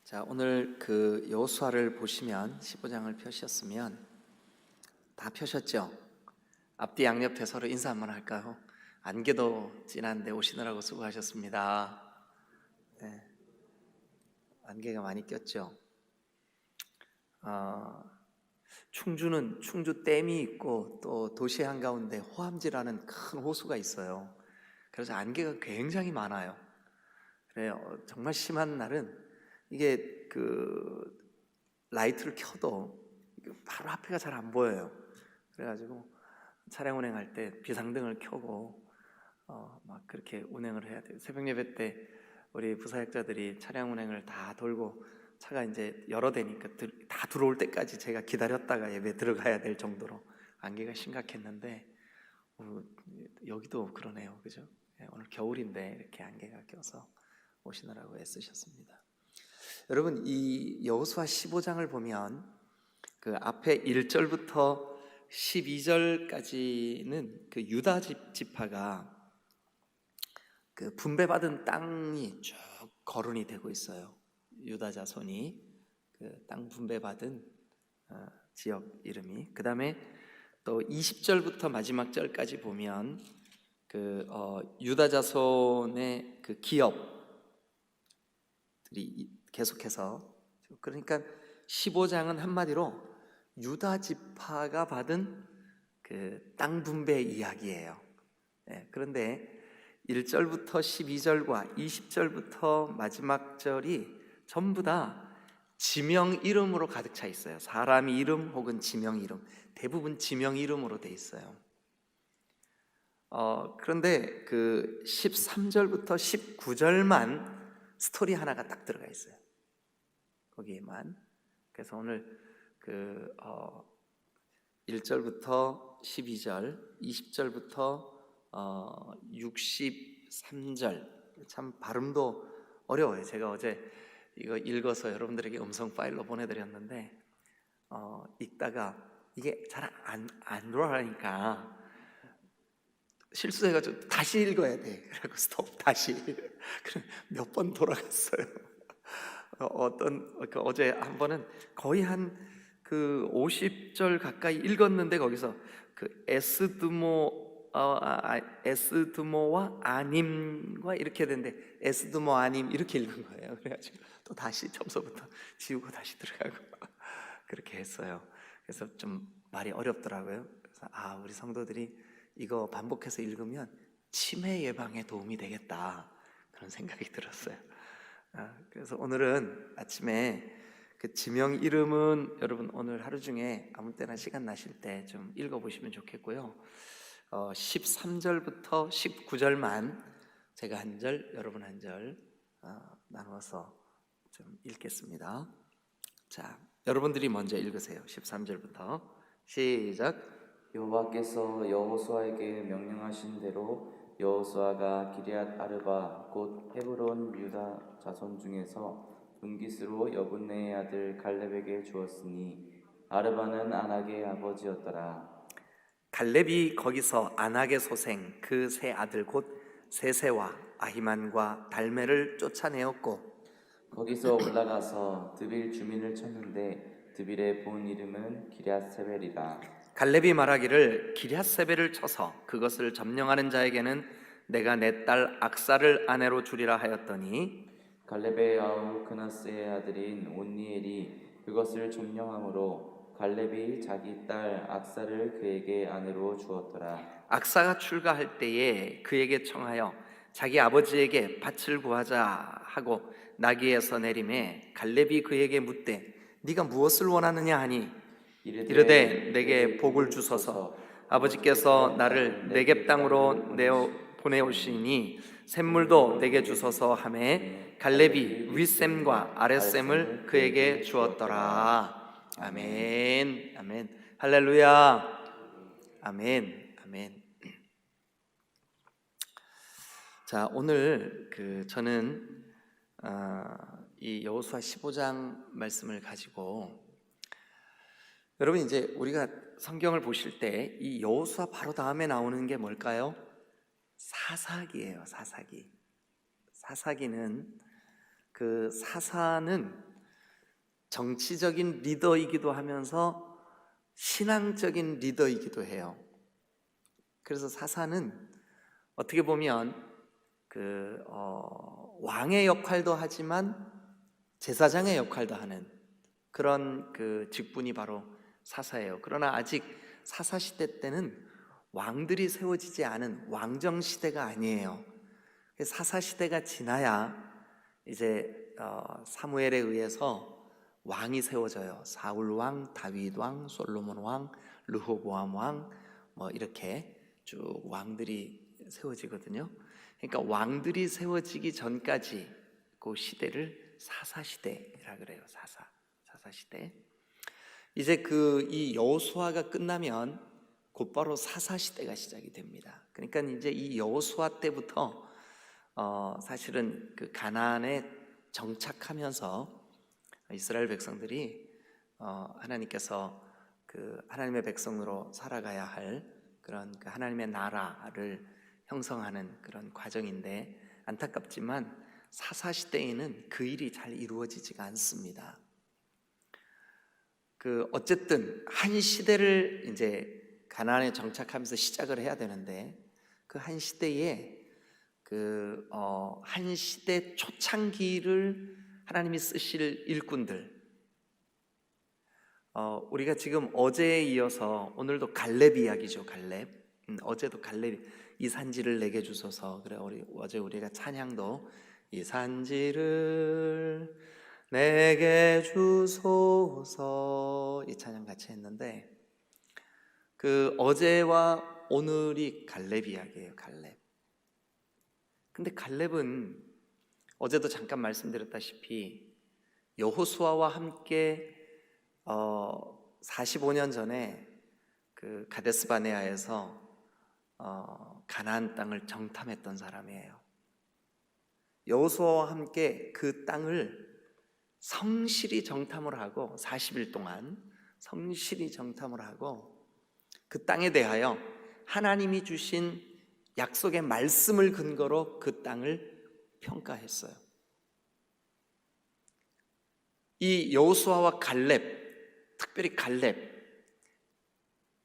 자, 오늘 그 여호수아를 보시면 15장을 펴셨으면 다 펴셨죠? 앞뒤 양옆에 서로 인사 한번 할까요? 안개도 진한데 오시느라고 수고하셨습니다. 네, 안개가 많이 꼈죠. 충주는 충주 댐이 있고 또 도시 한가운데 호암지라는 큰 호수가 있어요. 그래서 안개가 굉장히 많아요. 그래요. 정말 심한 날은 이게 그 라이트를 켜도 바로 앞에가 잘 안 보여요. 그래가지고 차량 운행할 때 비상등을 켜고 막 그렇게 운행을 해야 돼요. 새벽 예배 때 우리 부사역자들이 차량 운행을 다 돌고 차가 이제 여러 대니까 다 들어올 때까지 제가 기다렸다가 예배 들어가야 될 정도로 안개가 심각했는데 여기도 그러네요, 그죠? 오늘 겨울인데 이렇게 안개가 껴서 오시느라고 애쓰셨습니다. 여러분, 이 여호수아 15장을 보면 그 앞에 1절부터 12절까지는 그 유다 지파가 그 분배받은 땅이 쭉 거론이 되고 있어요. 유다 자손이 그 땅 분배받은 지역 이름이. 그 다음에 또 20절부터 마지막 절까지 보면 그 유다 자손의 그 기업들이 계속해서, 그러니까 15장은 한마디로 유다 지파가 받은 그 땅 분배 이야기예요. 그런데 1절부터 12절과 20절부터 마지막 절이 전부 다 지명 이름으로 가득 차 있어요. 사람 이름 혹은 지명 이름, 대부분 지명 이름으로 돼 있어요. 그런데 그 13절부터 19절만 스토리 하나가 딱 들어가 있어요. 거기에만. 그래서 오늘 그 1절부터 12절, 20절부터 63절, 참 발음도 어려워요. 제가 어제 이거 읽어서 여러분들에게 음성 파일로 보내드렸는데 읽다가 이게 잘 안 돌아가니까 실수해가지고 다시 읽어야 돼. 그래서 스톱 다시 몇 번 돌아갔어요. 어제 한 번은 거의 한 그 50절 가까이 읽었는데 거기서 그 에스드모와 아님과 이렇게 되는데 에스드모 아님 이렇게 읽은 거예요. 그래가지고 또 다시 처음부터 지우고 다시 들어가고 그렇게 했어요. 그래서 좀 말이 어렵더라고요. 그래서 우리 성도들이 이거 반복해서 읽으면 치매 예방에 도움이 되겠다, 그런 생각이 들었어요. 그래서 오늘은 아침에 그 지명 이름은 여러분 오늘 하루 중에 아무 때나 시간 나실 때 좀 읽어보시면 좋겠고요. 13절부터 19절만 제가 한 절, 여러분 한 절 나누어서 좀 읽겠습니다. 자, 여러분들이 먼저 읽으세요. 13절부터 시작. 여호와께서 여호수아에게 명령하신 대로 여호수아가 기럇 아르바 곧 헤브론 유다 자손 중에서 분깃으로 여분네의 아들 갈렙에게 주었으니 아르바는 아낙의 아버지였더라. 갈렙이 거기서 아낙의 소생 그 세 아들 곧 세세와 아히만과 달메를 쫓아내었고 거기서 올라가서 드빌 주민을 쳤는데 드빌의 본 이름은 기럇세벨이라. 갈렙이 말하기를 기럇세벨을 쳐서 그것을 점령하는 자에게는 내가 내 딸 악사를 아내로 주리라 하였더니 갈렙의 아우 그나스의 아들인 온니엘이 그것을 점령함으로 갈렙이 자기 딸 악사를 그에게 아내로 주었더라. 악사가 출가할 때에 그에게 청하여 자기 아버지에게 밭을 구하자 하고 나귀에서 내림에 갈렙이 그에게 묻되 네가 무엇을 원하느냐 하니 이르되 내게 복을 주소서. 아버지께서 나를 네겝 땅으로 보내오시니 샘물도 내게 주소서 하매 갈렙이 윗샘과 아랫샘을 그에게 주었더라. 아멘. 아멘. 할렐루야. 아멘. 아멘. 자, 오늘 저는 이 여호수아 15장 말씀을 가지고 여러분 이제 우리가 성경을 보실 때 이 여호수아 바로 다음에 나오는 게 뭘까요? 사사기예요. 사사기. 사사기는 그 사사는 정치적인 리더이기도 하면서 신앙적인 리더이기도 해요. 그래서 사사는 어떻게 보면 왕의 역할도 하지만 제사장의 역할도 하는 그런 직분이 바로 사사예요. 그러나 아직 사사 시대 때는 왕들이 세워지지 않은 왕정 시대가 아니에요. 사사 시대가 지나야 이제 사무엘에 의해서 왕이 세워져요. 사울 왕, 다윗 왕, 솔로몬 왕, 르호보암 왕, 뭐 이렇게 쭉 왕들이 세워지거든요. 그러니까 왕들이 세워지기 전까지 그 시대를 사사 시대라 그래요. 사사 시대. 이제 이 여호수아가 끝나면 곧바로 사사 시대가 시작이 됩니다. 그러니까 이제 이 여호수아 때부터 사실은 그 가나안에 정착하면서 이스라엘 백성들이 하나님께서 하나님의 백성으로 살아가야 할 그런 하나님의 나라를 형성하는 그런 과정인데, 안타깝지만 사사 시대에는 그 일이 잘 이루어지지가 않습니다. 어쨌든 한 시대를 이제 가나안에 정착하면서 시작을 해야 되는데, 그 한 시대에 한 시대 초창기를 하나님이 쓰실 일꾼들, 우리가 지금 어제에 이어서 오늘도 갈렙 이야기죠. 갈렙. 어제도 갈렙, 이 산지를 내게 주소서. 그래, 어제 우리가 찬양도 이 산지를 내게 주소서, 이 찬양 같이 했는데, 어제와 오늘이 갈렙 이야기예요. 갈렙. 근데 갈렙은 어제도 잠깐 말씀드렸다시피 여호수아와 함께 45년 전에 가데스 바네아에서 가나안 땅을 정탐했던 사람이에요. 여호수아와 함께 그 땅을 성실히 정탐을 하고 40일 동안 성실히 정탐을 하고 그 땅에 대하여 하나님이 주신 약속의 말씀을 근거로 그 땅을 평가했어요. 이 여호수아와 갈렙, 특별히 갈렙,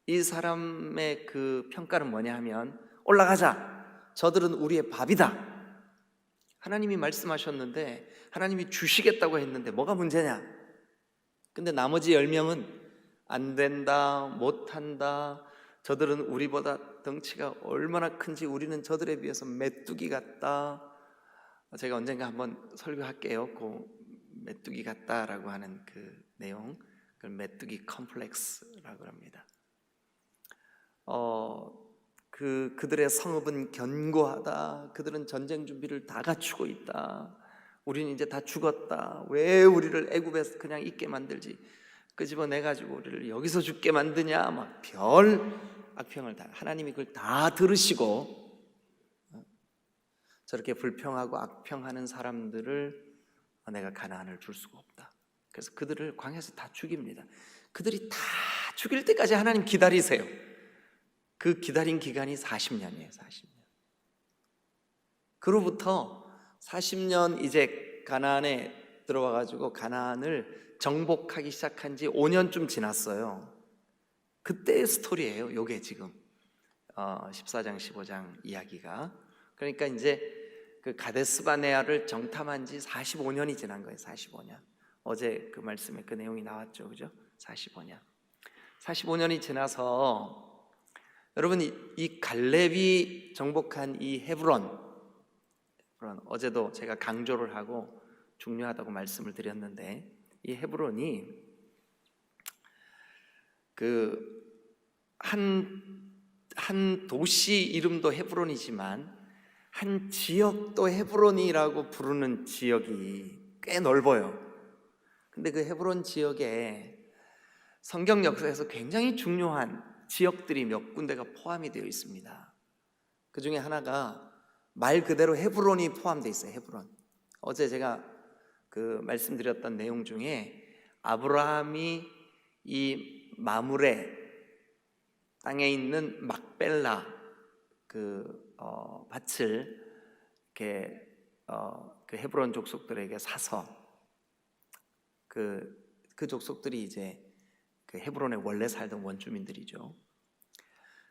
이 사람의 그 평가는 뭐냐 하면, 올라가자, 저들은 우리의 밥이다. 하나님이 말씀하셨는데, 하나님이 주시겠다고 했는데 뭐가 문제냐? 근데 나머지 10명은 안 된다, 못한다, 저들은 우리보다 덩치가 얼마나 큰지 우리는 저들에 비해서 메뚜기 같다. 제가 언젠가 한번 설교할게요. 그 메뚜기 같다라고 하는 그 내용, 그걸 메뚜기 컴플렉스라고 합니다. 그들의 성읍은 견고하다. 그들은 전쟁 준비를 다 갖추고 있다. 우리는 이제 다 죽었다. 왜 우리를 애굽에서 그냥 있게 만들지? 끄집어내가지고 우리를 여기서 죽게 만드냐? 막 별 악평을 다, 하나님이 그걸 다 들으시고 저렇게 불평하고 악평하는 사람들을 내가 가나안을 줄 수가 없다. 그래서 그들을 광야에서 다 죽입니다. 그들이 다 죽일 때까지 하나님 기다리세요. 그 기다린 기간이 40년이에요. 40년. 그로부터 40년 이제 가나안에 들어와 가지고 가나안을 정복하기 시작한 지 5년쯤 지났어요. 그때의 스토리예요. 요게 지금 14장 15장 이야기가. 그러니까 이제 그 가데스 바네아를 정탐한 지 45년이 지난 거예요. 45년. 어제 그 말씀에 그 내용이 나왔죠. 그죠? 45년. 45년이 지나서 여러분, 이 갈렙이 정복한 이 헤브론, 어제도 제가 강조를 하고 중요하다고 말씀을 드렸는데, 이 헤브론이 한 도시 이름도 헤브론이지만 한 지역도 헤브론이라고 부르는 지역이 꽤 넓어요. 근데 그 헤브론 지역에 성경 역사에서 굉장히 중요한 지역들이 몇 군데가 포함이 되어 있습니다. 그 중에 하나가 말 그대로 헤브론이 포함되어 있어요. 헤브론. 어제 제가 그 말씀드렸던 내용 중에 아브라함이 이 마므레 땅에 있는 막벨라 밭을 이렇게 그 헤브론 족속들에게 사서 그 그 족속들이 이제 그 헤브론에 원래 살던 원주민들이죠.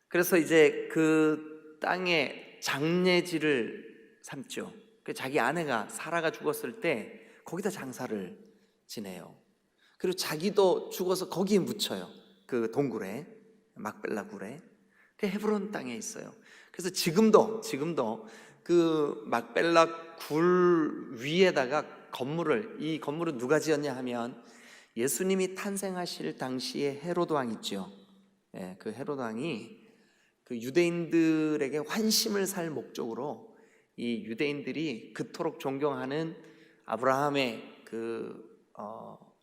그래서 이제 그 땅에 장례지를 삼죠. 그 자기 아내가 사라가 죽었을 때 거기다 장사를 지내요. 그리고 자기도 죽어서 거기에 묻혀요. 그 동굴에, 막벨라 굴에. 그 헤브론 땅에 있어요. 그래서 지금도 그 막벨라 굴 위에다가 이 건물을 누가 지었냐 하면 예수님이 탄생하실 당시에 헤로드 왕 있죠. 예, 그 헤로드 왕이 그 유대인들에게 환심을 살 목적으로 이 유대인들이 그토록 존경하는 아브라함의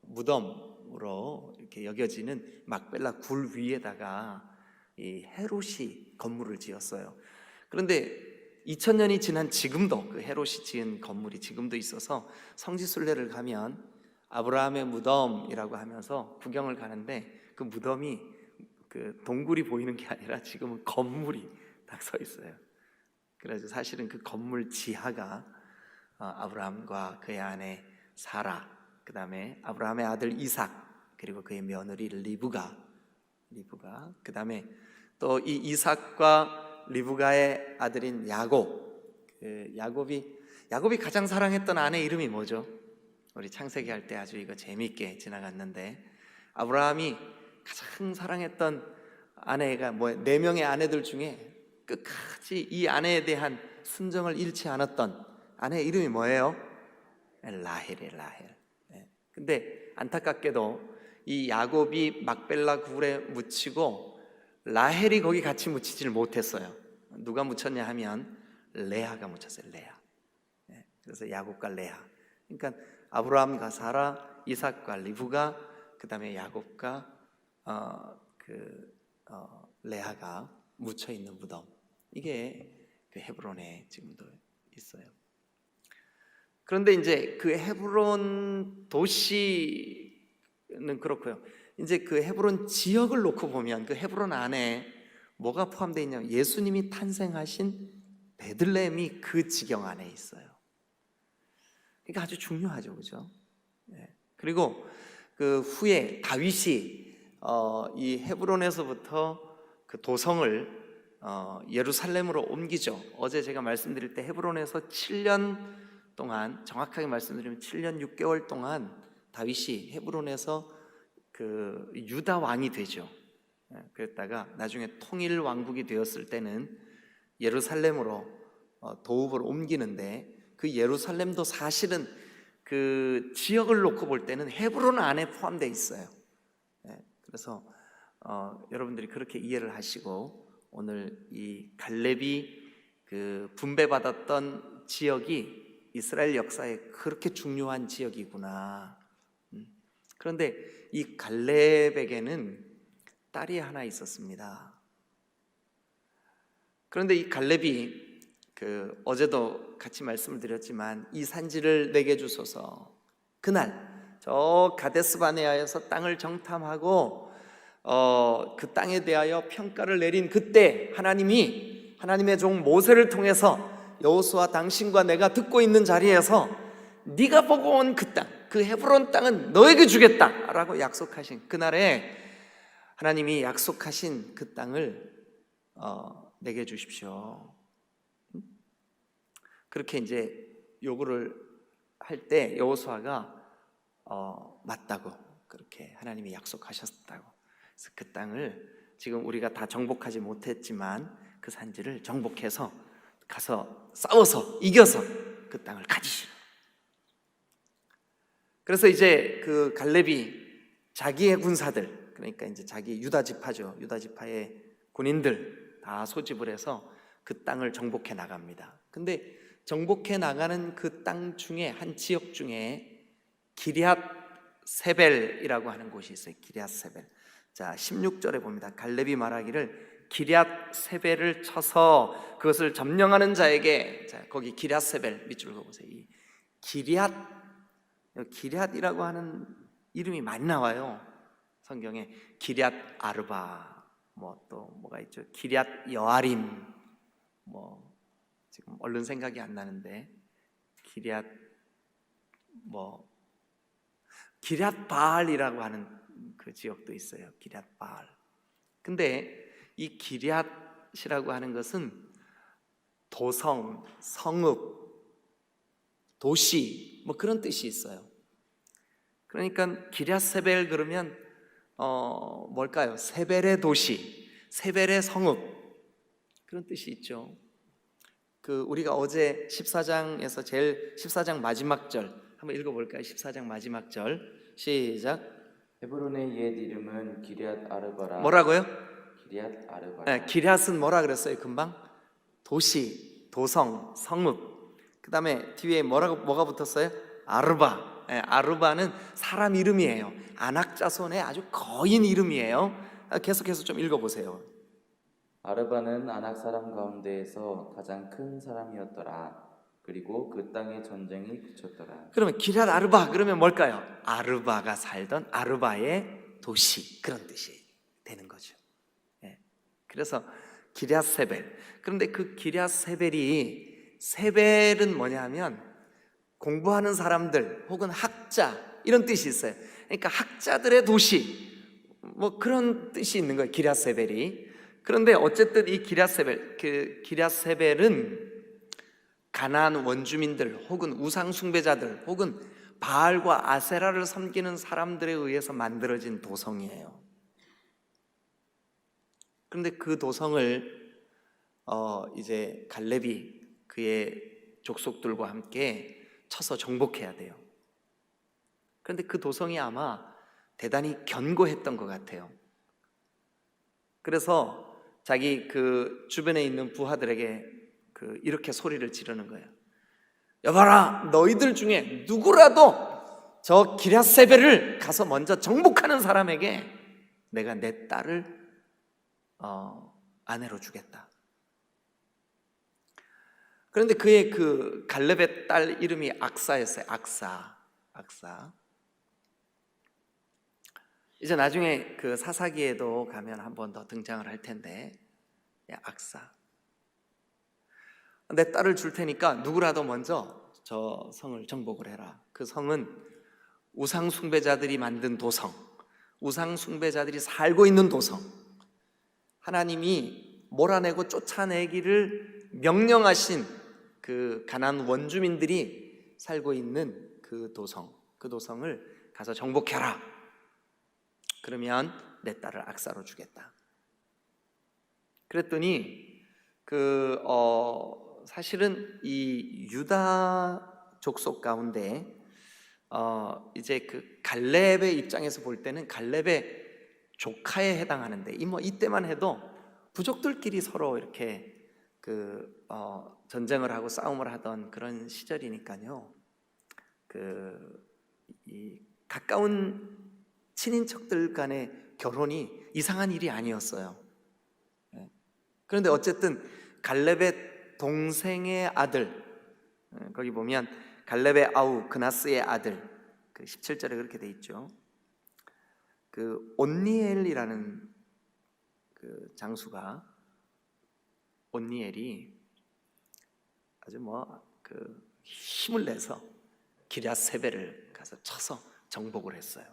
무덤으로 이렇게 여겨지는 막벨라 굴 위에다가 이 헤롯이 건물을 지었어요. 그런데 2000년이 지난 지금도 그 헤롯이 지은 건물이 지금도 있어서 성지순례를 가면 아브라함의 무덤이라고 하면서 구경을 가는데 그 무덤이 그 동굴이 보이는 게 아니라 지금은 건물이 딱 서 있어요. 그래서 사실은 그 건물 지하가 아브라함과 그의 아내 사라, 그 다음에 아브라함의 아들 이삭, 그리고 그의 며느리 리브가, 그 다음에 또 이 이삭과 리브가의 아들인 야곱, 야곱이 가장 사랑했던 아내 이름이 뭐죠? 우리 창세기 할 때 아주 이거 재미있게 지나갔는데, 아브라함이 가장 사랑했던 아내가 4명의 아내들 중에 끝까지 이 아내에 대한 순정을 잃지 않았던 아내의 이름이 뭐예요? 라헬이에요, 라헬. 근데 안타깝게도 이 야곱이 막벨라 굴에 묻히고 라헬이 거기 같이 묻히지를 못했어요. 누가 묻혔냐 하면 레아가 묻혔어요. 레아. 그래서 야곱과 레아. 그러니까 아브라함과 사라, 이삭과 리브가, 그 다음에 야곱과 레아가 묻혀 있는 무덤. 이게 그 헤브론에 지금도 있어요. 그런데 이제 그 헤브론 도시는 그렇고요. 이제 그 헤브론 지역을 놓고 보면 그 헤브론 안에 뭐가 포함되어 있냐면 예수님이 탄생하신 베들레헴이 그 지경 안에 있어요. 그러니까 아주 중요하죠, 그죠? 그리고 그 후에 다윗이 이 헤브론에서부터 그 도성을 예루살렘으로 옮기죠. 어제 제가 말씀드릴 때 헤브론에서 7년 동안, 정확하게 말씀드리면 7년 6개월 동안 다윗이 헤브론에서 그 유다 왕이 되죠. 그랬다가 나중에 통일 왕국이 되었을 때는 예루살렘으로 도읍을 옮기는데, 그 예루살렘도 사실은 그 지역을 놓고 볼 때는 헤브론 안에 포함되어 있어요. 그래서 여러분들이 그렇게 이해를 하시고, 오늘 이 갈렙이 그 분배받았던 지역이 이스라엘 역사에 그렇게 중요한 지역이구나. 그런데 이 갈렙에게는 딸이 하나 있었습니다. 그런데 이 갈렙이 어제도 같이 말씀을 드렸지만 이 산지를 내게 주소서, 그날 저 가데스 바네아에서 땅을 정탐하고 그 땅에 대하여 평가를 내린 그때 하나님의 종 모세를 통해서 여호수아 당신과 내가 듣고 있는 자리에서 네가 보고 온 그 땅, 그 헤브론 땅은 너에게 주겠다라고 약속하신 그날에 하나님이 약속하신 그 땅을 내게 주십시오. 그렇게 이제 요구를 할 때 여호수아가 맞다고, 그렇게 하나님이 약속하셨다고. 그래서 그 땅을 지금 우리가 다 정복하지 못했지만 그 산지를 정복해서 가서 싸워서 이겨서 그 땅을 가지시라. 그래서 이제 그 갈렙이 자기의 군사들, 그러니까 이제 자기 유다 지파죠. 유다 지파의 군인들 다 소집을 해서 그 땅을 정복해 나갑니다. 근데 정복해 나가는 그 땅 중에 한 지역 중에 기럇 세벨이라고 하는 곳이 있어요. 기럇 세벨. 자, 16절에 봅니다. 갈렙이 말하기를 기럇 세벨을 쳐서 그것을 점령하는 자에게, 자, 거기 기럇 세벨 밑줄 그어보세요. 이 기럇이라고 하는 이름이 많이 나와요. 성경에 기럇 아르바, 또 뭐가 있죠? 기럇 여아림, 지금 얼른 기럇 바알이라고 하는 그 지역도 있어요. 기럇 바알. 근데 이 기럇이라고 하는 것은 도성, 성읍, 도시 뭐 그런 뜻이 있어요. 그러니까 기럇세벨 그러면 뭘까요? 세벨의 도시, 세벨의 성읍 그런 뜻이 있죠. 그 우리가 어제 14장에서 제일 14장 마지막 절 한번 읽어볼까요? 14장 마지막 절 시작. 헤브론의 옛 이름은 기럇 아르바라. 뭐라고요? 기럇 아르바라. 네, 기럇은 뭐라 그랬어요? 금방 도시, 도성, 성읍. 그 다음에 뒤에 뭐가 붙었어요? 아르바. 네, 아르바는 사람 이름이에요. 안악자손의 아주 거인 이름이에요. 계속해서 좀 읽어보세요. 아르바는 아낙 사람 가운데에서 가장 큰 사람이었더라. 그리고 그 땅에 전쟁이 그쳤더라. 그러면 기럇 아르바 그러면 뭘까요? 아르바가 살던 아르바의 도시 그런 뜻이 되는 거죠. 예. 그래서 기럇세벨. 그런데 그 기럇세벨이 세벨은 뭐냐면 공부하는 사람들 혹은 학자 이런 뜻이 있어요. 그러니까 학자들의 도시 뭐 그런 뜻이 있는 거예요. 기럇세벨이. 그런데 어쨌든 이 기럇세벨은 가나안 원주민들 혹은 우상 숭배자들 혹은 바알과 아세라를 섬기는 사람들에 의해서 만들어진 도성이에요. 그런데 그 도성을 이제 갈렙이 그의 족속들과 함께 쳐서 정복해야 돼요. 그런데 그 도성이 아마 대단히 견고했던 것 같아요. 그래서 자기 그 주변에 있는 부하들에게 이렇게 소리를 지르는 거예요. 여봐라, 너희들 중에 누구라도 저 기럇세벨을 가서 먼저 정복하는 사람에게 내가 내 딸을 아내로 주겠다. 그런데 그의 그 갈렙의 딸 이름이 악사였어요. 악사. 이제 나중에 그 사사기에도 가면 한 번 더 등장을 할 텐데, 악사. 내 딸을 줄 테니까 누구라도 먼저 저 성을 정복을 해라. 그 성은 우상 숭배자들이 만든 도성, 우상 숭배자들이 살고 있는 도성, 하나님이 몰아내고 쫓아내기를 명령하신 그 가나안 원주민들이 살고 있는 그 도성을 가서 정복해라. 그러면 내 딸을 악사로 주겠다. 그랬더니 사실은 이 유다 족속 가운데 이제 그 갈렙의 입장에서 볼 때는 갈렙의 조카에 해당하는데 이때만 해도 부족들끼리 서로 이렇게 전쟁을 하고 싸움을 하던 그런 시절이니까요. 이 가까운 친인척들 간의 결혼이 이상한 일이 아니었어요. 그런데 어쨌든 갈렙의 동생의 아들, 거기 보면 갈렙의 아우 그나스의 아들, 그 17절에 그렇게 돼 있죠. 그 온니엘이라는 그 장수가, 온니엘이 아주 힘을 내서 기럇세벨을 가서 쳐서 정복을 했어요.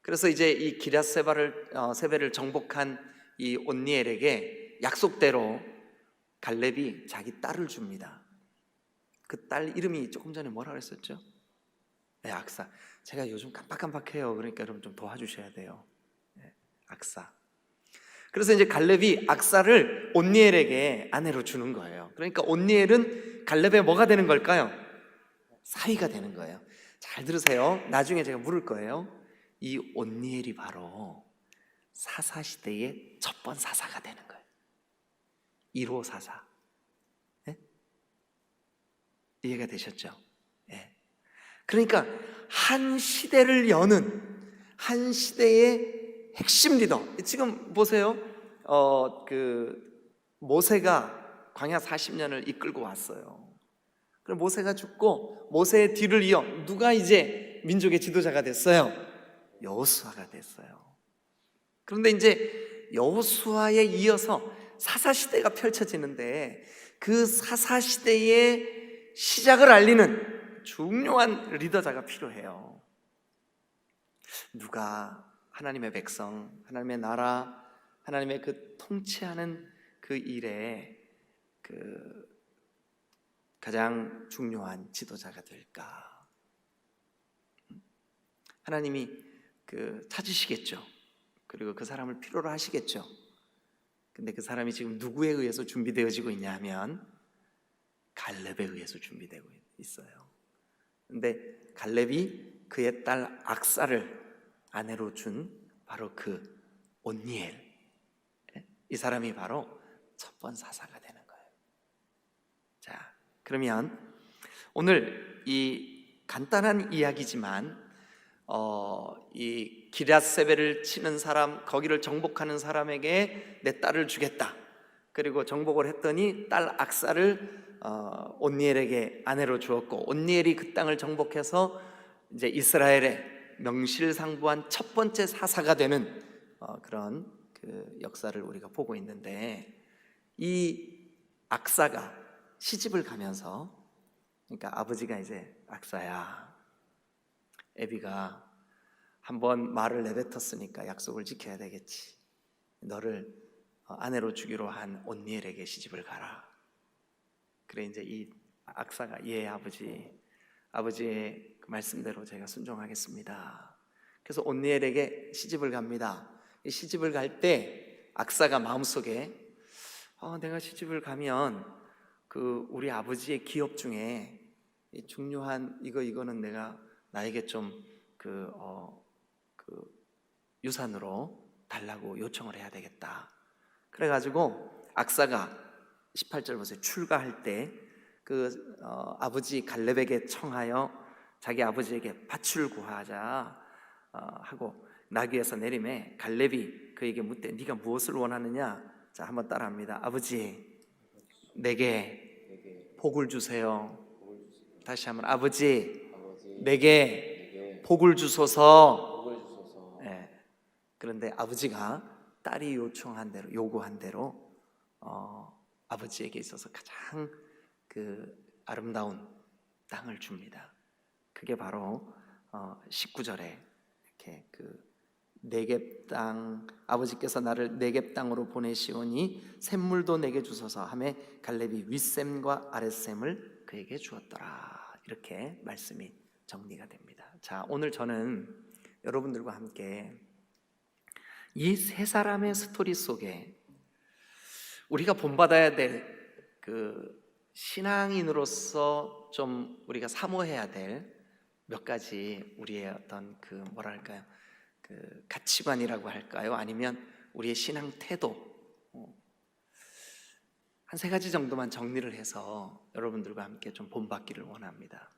그래서 이제 이 기럇세벨을 정복한 이 온니엘에게 약속대로 갈렙이 자기 딸을 줍니다. 그 딸 이름이 조금 전에 뭐라 그랬었죠? 네, 악사. 제가 요즘 깜빡깜빡해요. 그러니까 여러분 좀 도와주셔야 돼요. 네, 악사. 그래서 이제 갈렙이 악사를 온니엘에게 아내로 주는 거예요. 그러니까 온니엘은 갈렙의 뭐가 되는 걸까요? 사위가 되는 거예요. 잘 들으세요. 나중에 제가 물을 거예요. 이 온니엘이 바로 사사시대의 첫 번 사사가 되는 거예요. 1호 사사. 네? 이해가 되셨죠? 네. 그러니까 한 시대를 여는 한 시대의 핵심 리더. 지금 보세요. 모세가 광야 40년을 이끌고 왔어요. 그럼 모세가 죽고 모세의 뒤를 이어 누가 이제 민족의 지도자가 됐어요? 여호수아가 됐어요. 그런데 이제 여호수아에 이어서 사사시대가 펼쳐지는데 그 사사시대의 시작을 알리는 중요한 리더자가 필요해요. 누가 하나님의 백성, 하나님의 나라, 하나님의 그 통치하는 그 일에 그 가장 중요한 지도자가 될까? 하나님이 찾으시겠죠. 그리고 그 사람을 필요로 하시겠죠. 근데 그 사람이 지금 누구에 의해서 준비되어지고 있냐 하면 갈렙에 의해서 준비되고 있어요. 근데 갈렙이 그의 딸 악사를 아내로 준 바로 그 온니엘, 이 사람이 바로 첫 번 사사가 되는 거예요. 자, 그러면 오늘 이 간단한 이야기지만 이 기럇세벨을 치는 사람, 거기를 정복하는 사람에게 내 딸을 주겠다. 그리고 정복을 했더니 딸 악사를 온니엘에게 아내로 주었고, 온니엘이 그 땅을 정복해서 이제 이스라엘의 명실상부한 첫 번째 사사가 되는 그런 그 역사를 우리가 보고 있는데, 이 악사가 시집을 가면서, 그러니까 아버지가 이제 악사야, 애비가 한번 말을 내뱉었으니까 약속을 지켜야 되겠지. 너를 아내로 주기로 한 온니엘에게 시집을 가라. 그래 이제 이 악사가 예 아버지의 그 말씀대로 제가 순종하겠습니다. 그래서 온니엘에게 시집을 갑니다. 이 시집을 갈 때 악사가 마음속에 내가 시집을 가면 그 우리 아버지의 기업 중에 중요한 이거는 내가 나에게 좀 그 유산으로 달라고 요청을 해야 되겠다. 그래가지고 악사가 18절 보세요. 출가할 때 그 아버지 갈렙에게 청하여 자기 아버지에게 밭을 구하자 하고 나귀에서 내림에 갈렙이 그에게 묻되 네가 무엇을 원하느냐? 자, 한번 따라합니다. 아버지, 내게 복을 주세요. 다시 한번 아버지, 내게 복을 주소서. 네. 그런데 아버지가 딸이 요청한 대로, 요구한 대로 아버지에게 있어서 가장 그 아름다운 땅을 줍니다. 그게 바로 19절에 이렇게 그 네겝 땅, 아버지께서 나를 네겝 땅으로 보내시오니 샘물도 내게 주소서 하매 갈렙이 윗샘과 아랫샘을 그에게 주었더라. 이렇게 말씀이 정리가 됩니다. 자, 오늘 저는 여러분들과 함께 이 세 사람의 스토리 속에 우리가 본받아야 될 그 신앙인으로서 좀 우리가 사모해야 될 몇 가지 우리의 어떤 그 뭐랄까요, 그 가치관이라고 할까요? 아니면 우리의 신앙 태도, 한 세 가지 정도만 정리를 해서 여러분들과 함께 좀 본받기를 원합니다.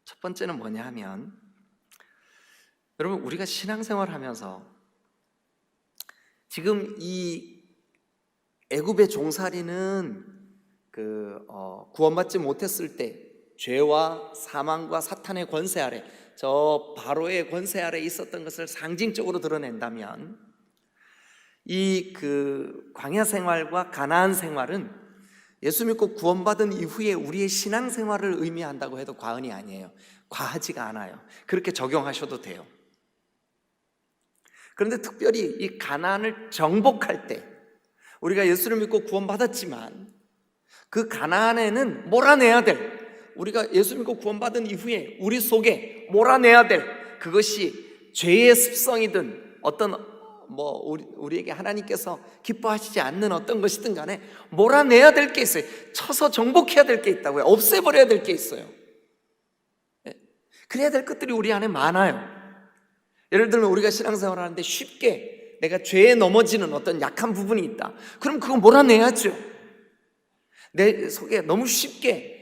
첫 번째는 뭐냐 하면, 여러분 우리가 신앙생활 하면서 지금 이 애굽의 종살이는 구원받지 못했을 때 죄와 사망과 사탄의 권세 아래, 저 바로의 권세 아래 있었던 것을 상징적으로 드러낸다면, 이 그 광야 생활과 가나안 생활은 예수 믿고 구원받은 이후에 우리의 신앙 생활을 의미한다고 해도 과언이 아니에요. 과하지가 않아요. 그렇게 적용하셔도 돼요. 그런데 특별히 이 가나안을 정복할 때, 우리가 예수를 믿고 구원받았지만 그 가나안에는 몰아내야 될, 우리가 예수 믿고 구원받은 이후에 우리 속에 몰아내야 될 그것이 죄의 습성이든 어떤 우리에게 하나님께서 기뻐하시지 않는 어떤 것이든 간에 몰아내야 될 게 있어요. 쳐서 정복해야 될 게 있다고요. 없애버려야 될 게 있어요. 그래야 될 것들이 우리 안에 많아요. 예를 들면 우리가 신앙생활을 하는데 쉽게 내가 죄에 넘어지는 어떤 약한 부분이 있다. 그럼 그거 몰아내야죠. 내 속에 너무 쉽게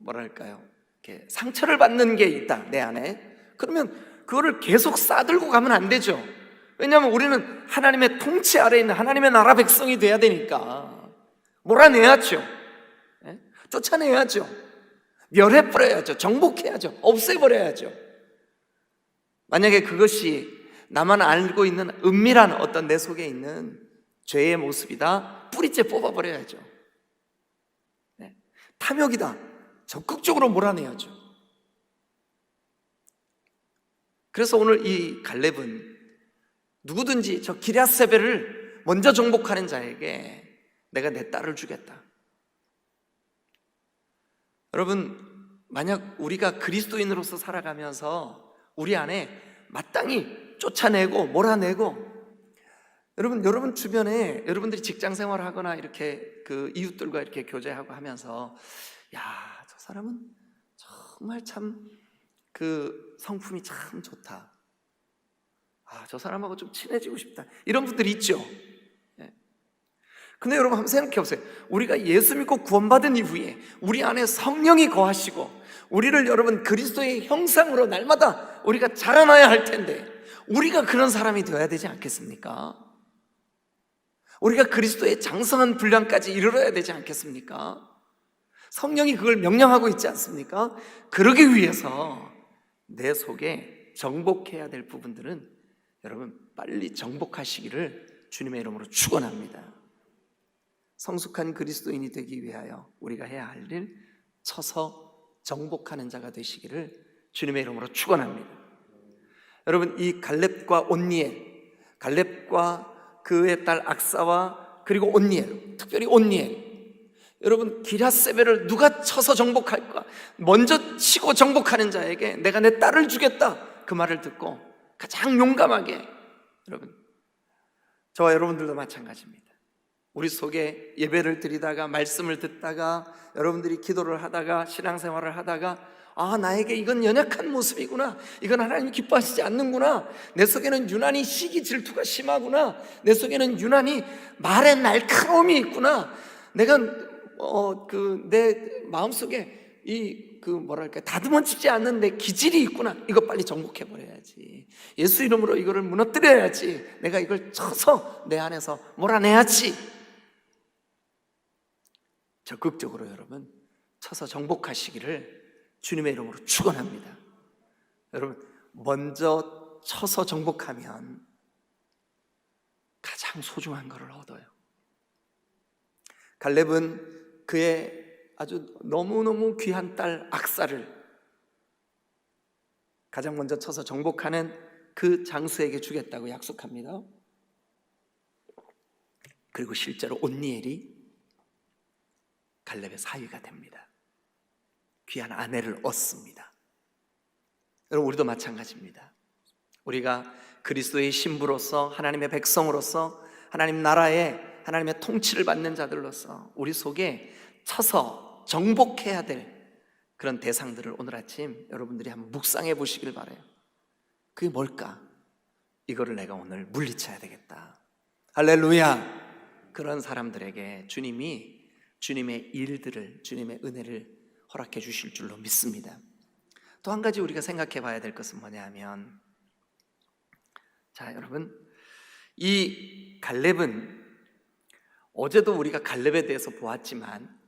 이렇게 상처를 받는 게 있다, 내 안에. 그러면 그거를 계속 싸들고 가면 안 되죠. 왜냐하면 우리는 하나님의 통치 아래에 있는 하나님의 나라 백성이 돼야 되니까 몰아내야죠. 쫓아내야죠. 멸해버려야죠. 정복해야죠. 없애버려야죠. 만약에 그것이 나만 알고 있는 은밀한 어떤 내 속에 있는 죄의 모습이다, 뿌리째 뽑아버려야죠. 탐욕이다, 적극적으로 몰아내야죠. 그래서 오늘 이 갈렙은 누구든지 저 기럇세벨을 먼저 정복하는 자에게 내가 내 딸을 주겠다. 여러분, 만약 우리가 그리스도인으로서 살아가면서 우리 안에 마땅히 쫓아내고 몰아내고, 여러분 주변에 여러분들이 직장 생활을 하거나 이렇게 그 이웃들과 이렇게 교제하고 하면서, 야, 저 사람은 정말 참 그 성품이 참 좋다. 아, 저 사람하고 좀 친해지고 싶다. 이런 분들이 있죠. 근데 여러분 한번 생각해 보세요. 우리가 예수 믿고 구원받은 이후에 우리 안에 성령이 거하시고 우리를 여러분 그리스도의 형상으로 날마다 우리가 자라나야 할 텐데, 우리가 그런 사람이 되어야 되지 않겠습니까? 우리가 그리스도의 장성한 분량까지 이르러야 되지 않겠습니까? 성령이 그걸 명령하고 있지 않습니까? 그러기 위해서 내 속에 정복해야 될 부분들은 여러분 빨리 정복하시기를 주님의 이름으로 축원합니다. 성숙한 그리스도인이 되기 위하여 우리가 해야 할 일, 쳐서 정복하는 자가 되시기를 주님의 이름으로 축원합니다. 여러분, 이 갈렙과 온니엘, 갈렙과 그의 딸 악사와 그리고 온니엘, 특별히 온니엘, 여러분 기럇세벨을 누가 쳐서 정복할까? 먼저 치고 정복하는 자에게 내가 내 딸을 주겠다, 그 말을 듣고 가장 용감하게, 여러분 저와 여러분들도 마찬가지입니다. 우리 속에 예배를 드리다가 말씀을 듣다가 여러분들이 기도를 하다가 신앙생활을 하다가, 아, 나에게 이건 연약한 모습이구나, 이건 하나님이 기뻐하시지 않는구나, 내 속에는 유난히 시기 질투가 심하구나, 내 속에는 유난히 말의 날카로움이 있구나, 내가 내 마음속에 다듬어지지 않는 내 기질이 있구나, 이거 빨리 정복해 버려야지. 예수 이름으로 이거를 무너뜨려야지. 내가 이걸 쳐서 내 안에서 몰아내야지. 적극적으로 여러분 쳐서 정복하시기를 주님의 이름으로 축원합니다. 여러분, 먼저 쳐서 정복하면 가장 소중한 것을 얻어요. 갈렙은 그의 아주 너무너무 귀한 딸 악사를 가장 먼저 쳐서 정복하는 그 장수에게 주겠다고 약속합니다. 그리고 실제로 온니엘이 갈렙의 사위가 됩니다. 귀한 아내를 얻습니다. 여러분, 우리도 마찬가지입니다. 우리가 그리스도의 신부로서, 하나님의 백성으로서, 하나님 나라의 하나님의 통치를 받는 자들로서 우리 속에 쳐서 정복해야 될 그런 대상들을 오늘 아침 여러분들이 한번 묵상해 보시길 바라요. 그게 뭘까? 이거를 내가 오늘 물리쳐야 되겠다. 할렐루야. 그런 사람들에게 주님이 주님의 일들을, 주님의 은혜를 허락해 주실 줄로 믿습니다. 또 한 가지 우리가 생각해 봐야 될 것은 뭐냐 하면, 자, 여러분, 이 갈렙은 어제도 우리가 갈렙에 대해서 보았지만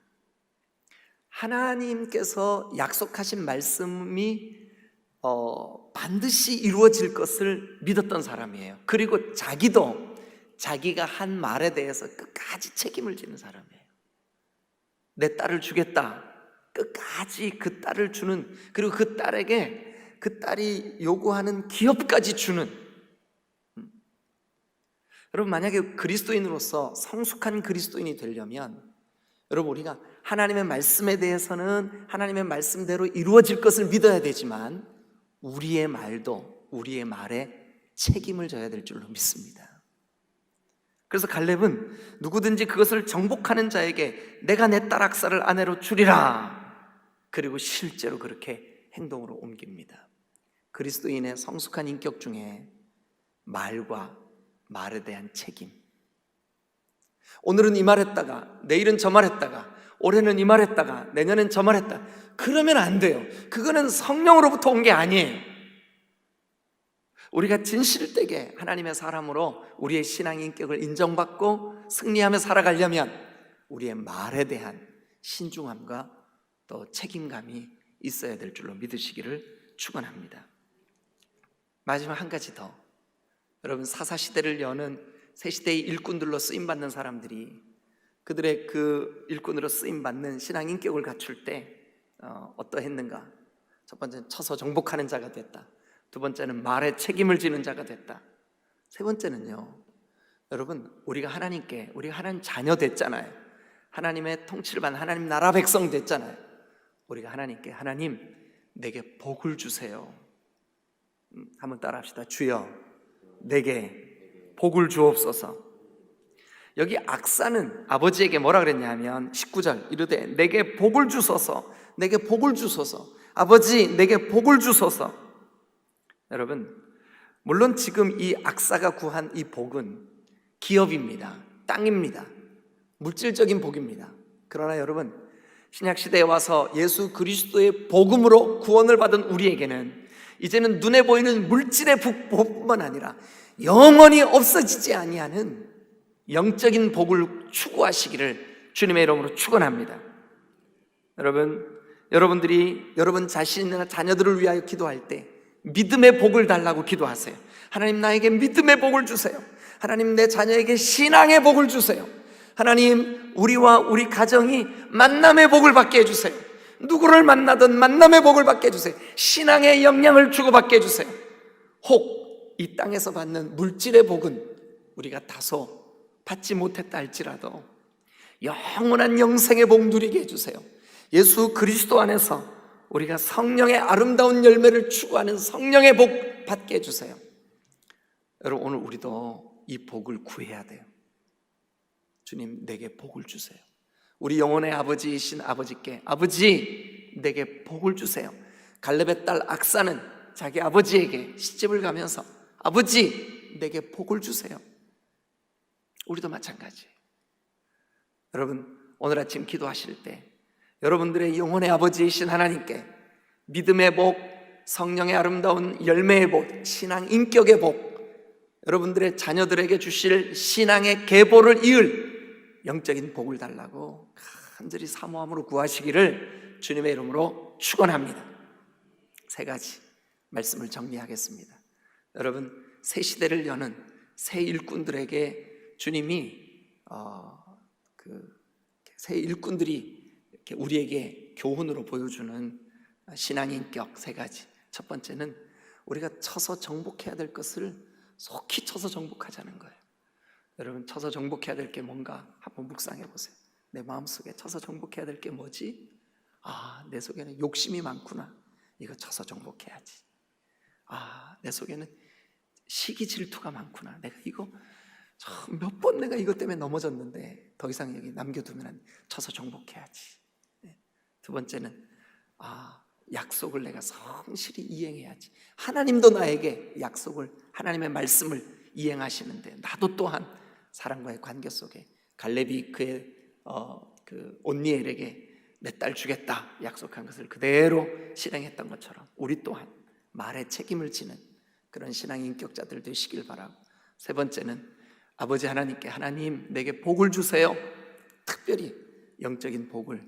하나님께서 약속하신 말씀이 반드시 이루어질 것을 믿었던 사람이에요. 그리고 자기가 한 말에 대해서 끝까지 책임을 지는 사람이에요. 내 딸을 주겠다, 끝까지 그 딸을 주는, 그리고 그 딸에게 그 딸이 요구하는 기업까지 주는. 여러분, 만약에 그리스도인으로서 성숙한 그리스도인이 되려면 여러분, 우리가 하나님의 말씀에 대해서는 하나님의 말씀대로 이루어질 것을 믿어야 되지만 우리의 말도 우리의 말에 책임을 져야 될 줄로 믿습니다. 그래서 갈렙은 누구든지 그것을 정복하는 자에게 내가 내 딸 악사를 아내로 주리라. 그리고 실제로 그렇게 행동으로 옮깁니다. 그리스도인의 성숙한 인격 중에 말과 말에 대한 책임. 오늘은 이 말했다가 내일은 저 말했다가 올해는 이 말했다가 내년엔 저 말했다, 그러면 안 돼요. 그거는 성령으로부터 온 게 아니에요. 우리가 진실되게 하나님의 사람으로 우리의 신앙 인격을 인정받고 승리하며 살아가려면 우리의 말에 대한 신중함과 또 책임감이 있어야 될 줄로 믿으시기를 축원합니다. 마지막 한 가지 더, 여러분, 사사시대를 여는 새시대의 일꾼들로 쓰임받는 사람들이 그들의 그 일꾼으로 쓰임받는 신앙 인격을 갖출 때 어떠했는가? 첫 번째는 쳐서 정복하는 자가 됐다. 두 번째는 말에 책임을 지는 자가 됐다. 세 번째는요, 여러분, 우리가 하나님 자녀 됐잖아요. 하나님의 통치를 받는 하나님 나라 백성 됐잖아요. 우리가 하나님께, 하나님 내게 복을 주세요. 한번 따라합시다. 주여 내게 복을 주옵소서. 여기 악사는 아버지에게 뭐라 그랬냐 하면 19절 이르되 내게 복을 주소서, 내게 복을 주소서. 아버지 내게 복을 주소서. 여러분, 물론 지금 이 악사가 구한 이 복은 기업입니다. 땅입니다. 물질적인 복입니다. 그러나 여러분, 신약시대에 와서 예수 그리스도의 복음으로 구원을 받은 우리에게는 이제는 눈에 보이는 물질의 복뿐만 아니라 영원히 없어지지 아니하는 영적인 복을 추구하시기를 주님의 이름으로 축원합니다. 여러분들이 여러분 자신이나 자녀들을 위하여 기도할 때 믿음의 복을 달라고 기도하세요. 하나님 나에게 믿음의 복을 주세요. 하나님 내 자녀에게 신앙의 복을 주세요. 하나님 우리와 우리 가정이 만남의 복을 받게 해주세요. 누구를 만나든 만남의 복을 받게 해주세요. 신앙의 영향을 주고받게 해주세요. 혹 이 땅에서 받는 물질의 복은 우리가 다소 받지 못했다 할지라도 영원한 영생의 복 누리게 해주세요. 예수 그리스도 안에서 우리가 성령의 아름다운 열매를 추구하는 성령의 복 받게 해주세요. 여러분, 오늘 우리도 이 복을 구해야 돼요. 주님 내게 복을 주세요. 우리 영혼의 아버지이신 아버지께, 아버지 내게 복을 주세요. 갈렙의 딸 악사는 자기 아버지에게 시집을 가면서 아버지 내게 복을 주세요. 우리도 마찬가지예요. 여러분, 오늘 아침 기도하실 때 여러분들의 영혼의 아버지이신 하나님께 믿음의 복, 성령의 아름다운 열매의 복, 신앙 인격의 복, 여러분들의 자녀들에게 주실 신앙의 계보를 이을 영적인 복을 달라고 간절히 사모함으로 구하시기를 주님의 이름으로 축원합니다. 세 가지 말씀을 정리하겠습니다. 여러분, 새 시대를 여는 새 일꾼들에게 주님이 새 일꾼들이 이렇게 우리에게 교훈으로 보여주는 신앙인격 세 가지. 첫 번째는 우리가 쳐서 정복해야 될 것을 속히 쳐서 정복하자는 거예요. 여러분, 쳐서 정복해야 될 게 뭔가 한번 묵상해 보세요. 내 마음속에 쳐서 정복해야 될 게 뭐지? 내 속에는 욕심이 많구나. 이거 쳐서 정복해야지. 내 속에는 시기 질투가 많구나. 내가 이거 몇 번 내가 이것 때문에 넘어졌는데 더 이상 여기 남겨두면 쳐서 정복해야지. 두 번째는 약속을 내가 성실히 이행해야지. 하나님도 나에게 약속을, 하나님의 말씀을 이행하시는데 나도 또한 사람과의 관계 속에 갈렙이 그의 온니엘에게 내 딸 주겠다 약속한 것을 그대로 실행했던 것처럼 우리 또한 말에 책임을 지는 그런 신앙 인격자들 되시길 바라고, 세 번째는 아버지 하나님께 하나님 내게 복을 주세요. 특별히 영적인 복을,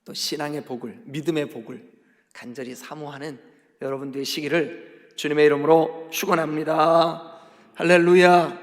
또 신앙의 복을, 믿음의 복을 간절히 사모하는 여러분 되시기를 주님의 이름으로 축원합니다. 할렐루야.